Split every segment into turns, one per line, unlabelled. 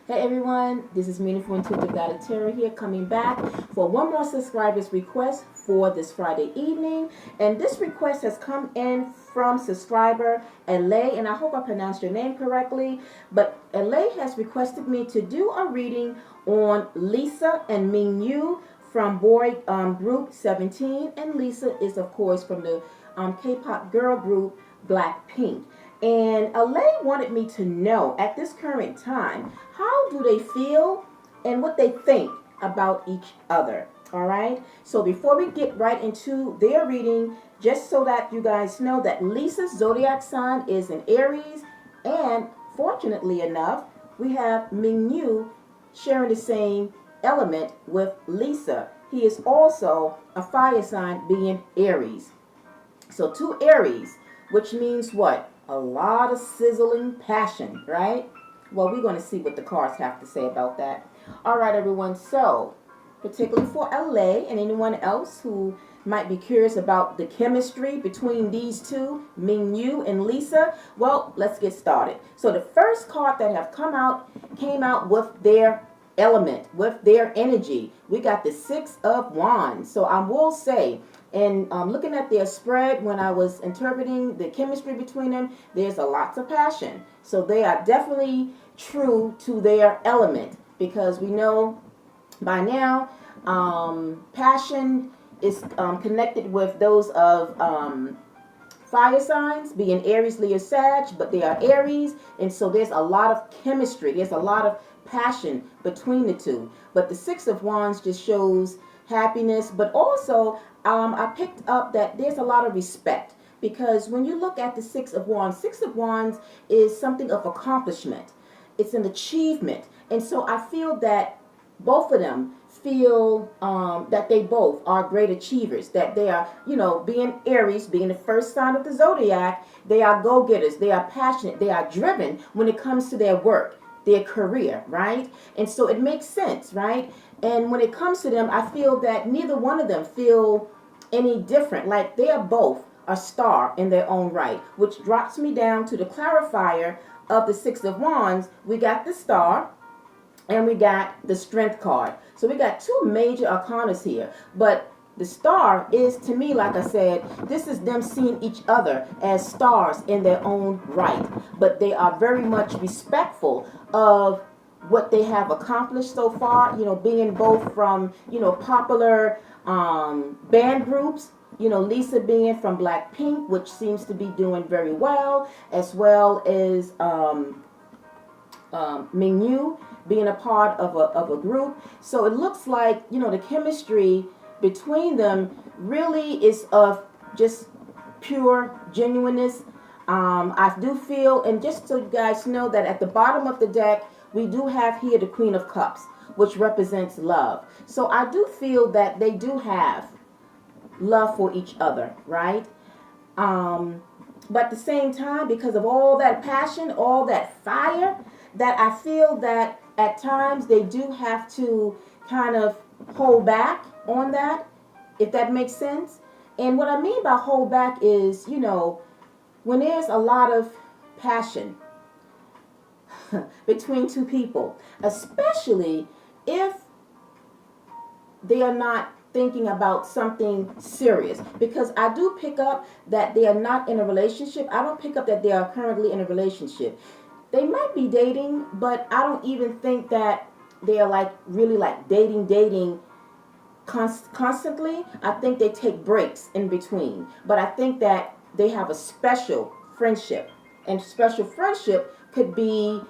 Hey everyone, this is Meaningful Intuitive Guided Tarot here, coming back for one more subscriber's request for this Friday evening. And this request has come in from subscriber LA, and I hope I pronounced your name correctly. But LA has requested me to do a reading on Lisa and Mingyu from boy group 17. And Lisa is, of course, from the K-pop girl group Blackpink. And Elaine wanted me to know at this current time, how do they feel and what they think about each other. All right. So before we get right into their reading, just so that you guys know that Lisa's zodiac sign is in Aries, and fortunately enough, we have Mingyu sharing the same element with Lisa. He is also a fire sign, being Aries. So two Aries, which means what? A lot of sizzling passion, right? Well, we're going to see what the cards have to say about that. All right, everyone. So, particularly for LA and anyone else who might be curious about the chemistry between these two, Mingyu and Lisa, well, let's get started. So the first card that have came out with their element, with their energy. We got the Six of Wands. So I will say, and looking at their spread when I was interpreting the chemistry between them, there's a lot of passion. So they are definitely true to their element, because we know by now passion is connected with those of fire signs, being Aries, Leo, Sag, but they are Aries, and so there's a lot of chemistry. There's a lot of passion between the two. But the Six of Wands just shows happiness, but also I picked up that there's a lot of respect, because when you look at the Six of Wands is something of accomplishment. It's an achievement, and so I feel that both of them feel that they both are great achievers, that they are, being Aries, being the first sign of the zodiac, they are go-getters, they are passionate, they are driven when it comes to their work, their career, right? And so it makes sense, right? And when it comes to them, I feel that neither one of them feel any different. Like they are both a star in their own right, which drops me down to the clarifier of the Six of Wands. We got the star, and we got the strength card. So we got two major arcanas here. But the star is, to me, like I said, this is them seeing each other as stars in their own right. But they are very much respectful of what they have accomplished so far, being both from, popular band groups. Lisa being from Blackpink, which seems to be doing very well as Mingyu being a part of a group. So it looks like, the chemistry between them really is of just pure genuineness. I do feel, and just so you guys know, that at the bottom of the deck, we do have here the Queen of Cups, which represents love. So I do feel that they do have love for each other, right? But at the same time, because of all that passion, all that fire, that I feel that at times they do have to kind of hold back on that, if that makes sense. And what I mean by hold back is, when there's a lot of passion between two people, especially if they are not thinking about something serious, because I do pick up that they are not in a relationship. I don't pick up that they are currently in a relationship. They might be dating, but I don't even think that they are like really like dating constantly. I think they take breaks in between, but I think that they have a special friendship, and special friendship could be,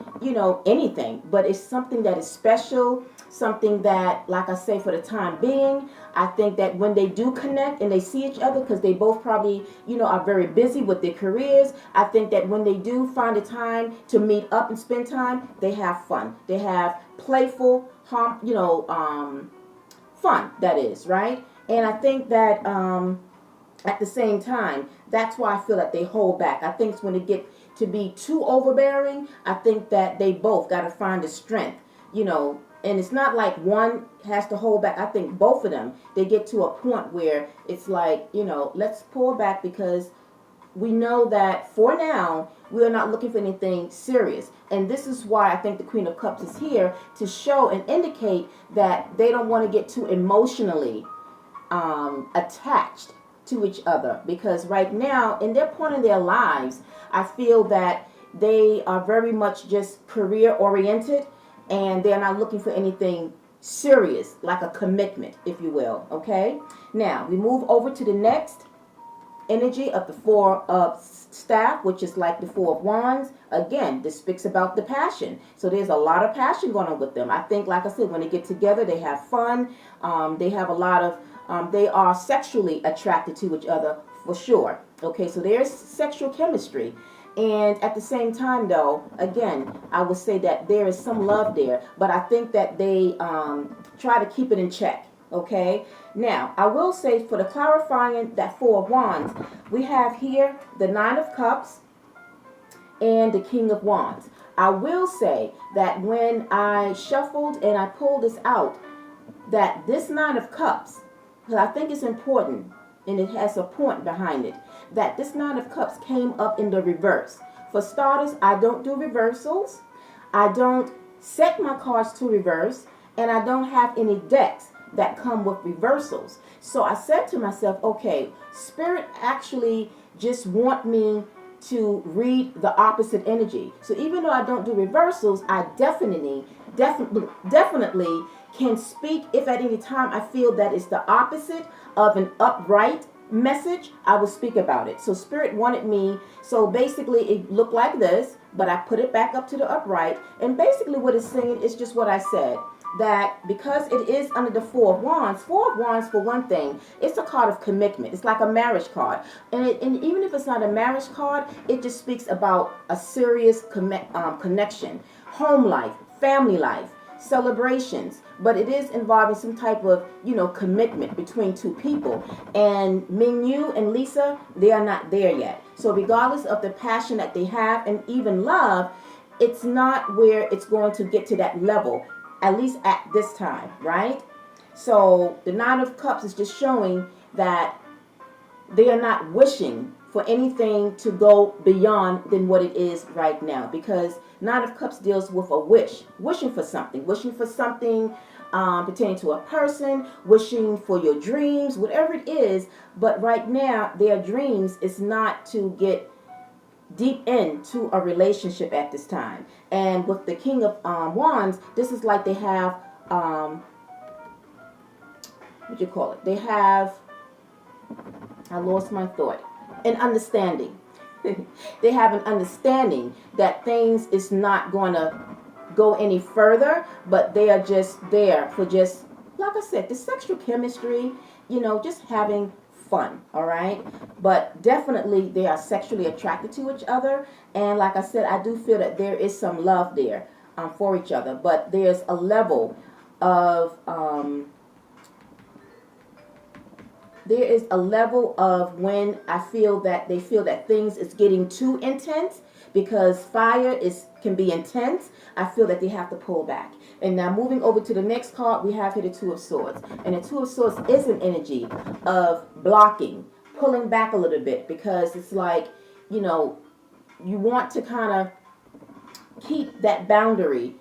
anything, but it's something that is special, something that, like I say, for the time being, I think that when they do connect and they see each other, because they both probably, are very busy with their careers, I think that when they do find a time to meet up and spend time, they have fun. They have playful, fun, that is, right? And I think that at the same time, that's why I feel that they hold back. I think it's when they get to be too overbearing, I think that they both got to find the strength, and it's not like one has to hold back. I think both of them, they get to a point where it's like, let's pull back, because we know that for now We are not looking for anything serious. And this is why I think the Queen of Cups is here to show and indicate that they don't want to get too emotionally attached to each other, because right now in their point in their lives, I feel that they are very much just career oriented, and they're not looking for anything serious, like a commitment, if you will. Okay, now we move over to the next energy of the Four of Staff, which is like the Four of Wands. Again, this speaks about the passion. So there's a lot of passion going on with them. I think, like I said, when they get together, they have fun. They have a lot of, they are sexually attracted to each other for sure. Okay, so there's sexual chemistry. And at the same time, though, again, I would say that there is some love there, but I think that they try to keep it in check. Okay, now I will say, for the clarifying that Four of Wands, we have here the Nine of Cups and the King of Wands. I will say that when I shuffled and I pulled this out, that this Nine of Cups, because I think it's important and it has a point behind it, that this Nine of Cups came up in the reverse. For starters, I don't do reversals. I don't set my cards to reverse, and I don't have any decks that come with reversals. So I said to myself, okay, Spirit actually just want me to read the opposite energy. So even though I don't do reversals, I definitely can speak if at any time I feel that it's the opposite of an upright message, I will speak about it. So Spirit wanted me, so basically it looked like this, but I put it back up to the upright, and basically what it's saying is just what I said, that because it is under the Four of Wands, for one thing, it's a card of commitment. It's like a marriage card. And even if it's not a marriage card, it just speaks about a serious connection, home life, family life, celebrations. But it is involving some type of, commitment between two people. And Mingyu and Lisa, they are not there yet. So regardless of the passion that they have and even love, it's not where it's going to get to that level, at least at this time, right? So the Nine of Cups is just showing that they are not wishing for anything to go beyond than what it is right now, because Nine of Cups deals with a wish, wishing for something pertaining to a person, wishing for your dreams, whatever it is. But right now, their dreams is not to get deep into a relationship at this time. And with the King of Wands, this is like they have they have, I lost my thought, an understanding. They have an understanding that things is not going to go any further, but they are just there for, just like I said, the sexual chemistry, just having fun. All right, but definitely they are sexually attracted to each other, and like I said, I do feel that there is some love there for each other, but there's a level of when I feel that they feel that things is getting too intense, because fire can be intense. I feel that they have to pull back. And now moving over to the next card, we have here the Two of Swords. And the Two of Swords is an energy of blocking, pulling back a little bit, because it's like, you want to kind of keep that boundary.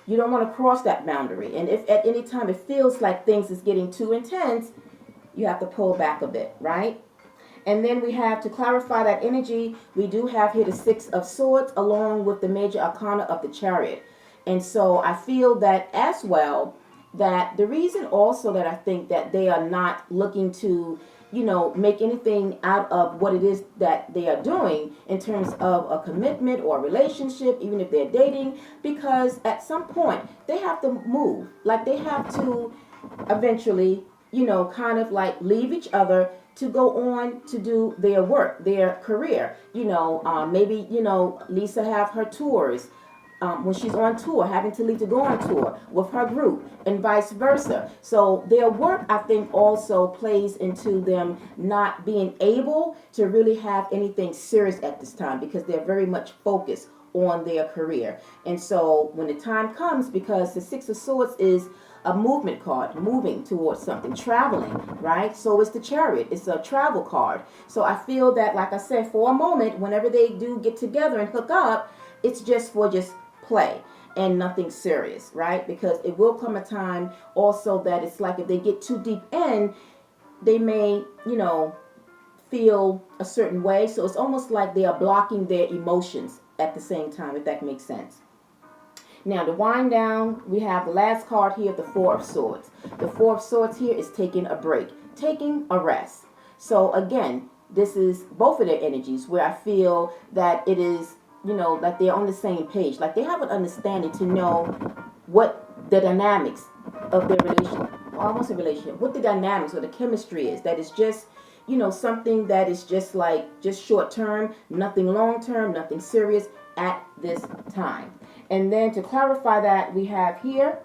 You don't want to cross that boundary. And if at any time it feels like things is getting too intense, you have to pull back a bit, right? And then we have, to clarify that energy, we do have here the Six of Swords along with the major arcana of the Chariot. And so I feel that as well, that the reason also that I think that they are not looking to, make anything out of what it is that they are doing in terms of a commitment or a relationship, even if they're dating, because at some point they have to move. Like they have to eventually, kind of like leave each other to go on to do their work, their career. Maybe, Lisa have her tours. When she's on tour, having to leave to go on tour with her group, and vice versa. So their work, I think, also plays into them not being able to really have anything serious at this time, because they're very much focused on their career. And so when the time comes, because the Six of Swords is a movement card, moving towards something, traveling, right? So it's the Chariot. It's a travel card. So I feel that, like I said, for a moment, whenever they do get together and hook up, it's just for just play and nothing serious, right? Because it will come a time also that it's like if they get too deep in, they may, feel a certain way. So it's almost like they are blocking their emotions at the same time, if that makes sense. Now, to wind down, we have the last card here, the Four of Swords. The Four of Swords here is taking a break, taking a rest. So again, this is both of their energies where I feel that it is, like they're on the same page. Like they have an understanding to know what the dynamics of their relationship, almost a relationship, what the dynamics or the chemistry is. That is just, something that is just short term, nothing long term, nothing serious at this time. And then to clarify that, we have here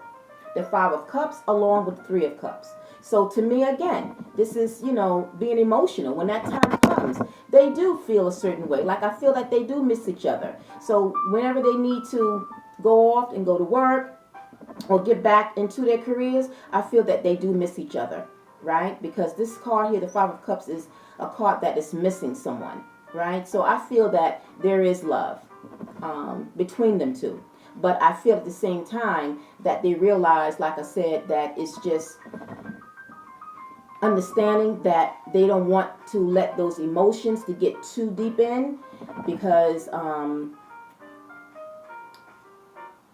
the Five of Cups along with the Three of Cups. So to me, again, this is, being emotional. When that time comes, they do feel a certain way. Like I feel like they do miss each other. So whenever they need to go off and go to work or get back into their careers, I feel that they do miss each other, right? Because this card here, the Five of Cups, is a card that is missing someone, right? So I feel that there is love between them two. But I feel at the same time that they realize, like I said, that it's just understanding that they don't want to let those emotions to get too deep in, because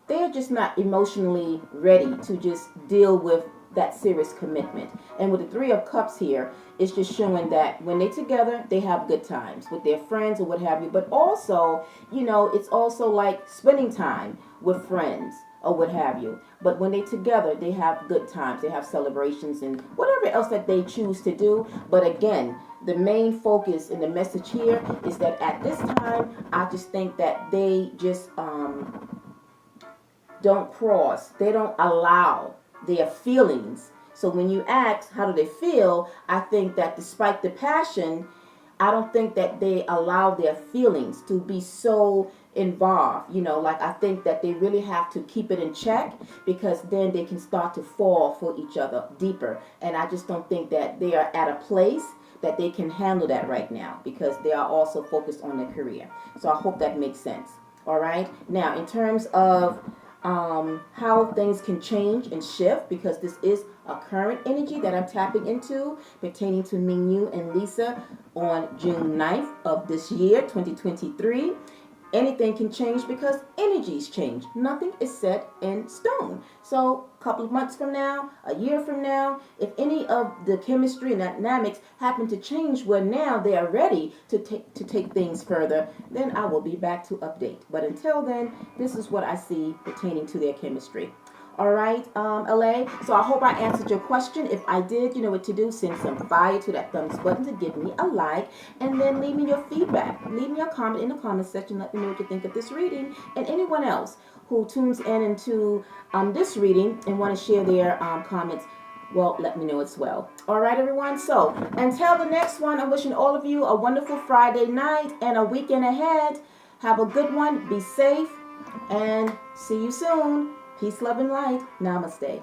they're just not emotionally ready to just deal with that serious commitment. And with the Three of Cups here, it's just showing that when they're together, they have good times with their friends or what have you. But also, it's also like spending time with friends or what have you. But when they're together, they have good times. They have celebrations and whatever else that they choose to do. But again, the main focus and the message here is that at this time, I just think that they just they don't allow their feelings. So when you ask how do they feel, I think that despite the passion, I don't think that they allow their feelings to be so involved. Like I think that they really have to keep it in check, because then they can start to fall for each other deeper. And I just don't think that they are at a place that they can handle that right now, because they are also focused on their career. So I hope that makes sense. All right. Now, in terms of how things can change and shift, because this is a current energy that I'm tapping into pertaining to Mingyu and Lisa on June 9th of this year, 2023. Anything can change because energies change. Nothing is set in stone. So a couple of months from now, a year from now, if any of the chemistry and dynamics happen to change where now they are ready to take things further, then I will be back to update. But until then, this is what I see pertaining to their chemistry. All right, LA. So I hope I answered your question. If I did, you know what to do. Send some fire to that thumbs button to give me a like, and then leave me your feedback. Leave me a comment in the comment section. Let me know what you think of this reading, and anyone else who tunes in into this reading and want to share their comments, well, let me know as well. All right, everyone. So until the next one, I'm wishing all of you a wonderful Friday night and a weekend ahead. Have a good one. Be safe, and see you soon. Peace, love, and light. Namaste.